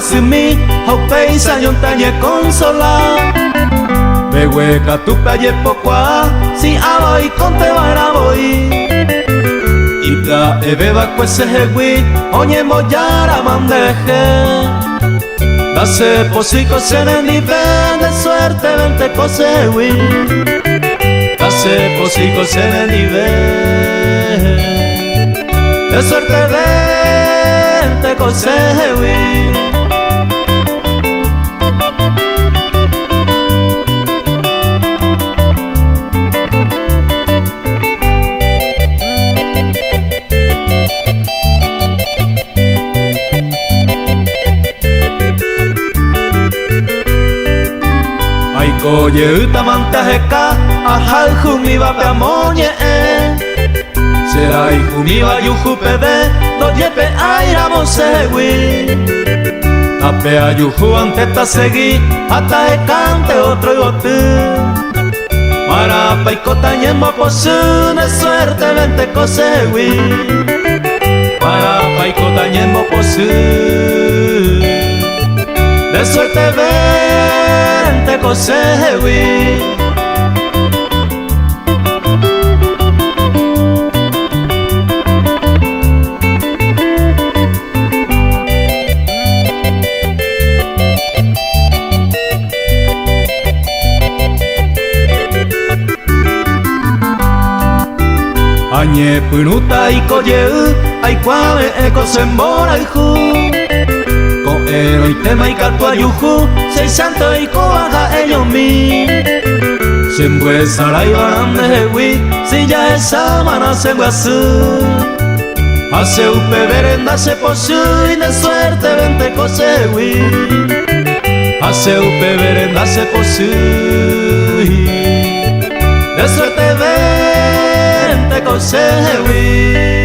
simi hopei sa yon tañe consola behueca tu paye pocoa si avoy con te vara voy ita ebeba cuese hewi oñe moyara mandeje dase posico se nivel de suerte vente cosewi dase posico se nivel de suerte vente cosewi. Oye, utamantajeka, ajal jumiba peamoñe será y jumiba yujupede, doyepe aira mosewi tapea yuju ante ta segui, hasta cante otro yote para paicota ñembo posune suerte vente cosewi para paicota ñembo posune de suerte vente cosewi. Añe punuta y coyeu, ay cuave eco sembora y ju ero y tema y catua yuju, seis santo y coaja ellos mi siempre saray baram de hewi, si ya esa mana se guasu hace un beberenda se posu y de suerte vente cosewi hace un beberenda se posu de suerte vente cosewi.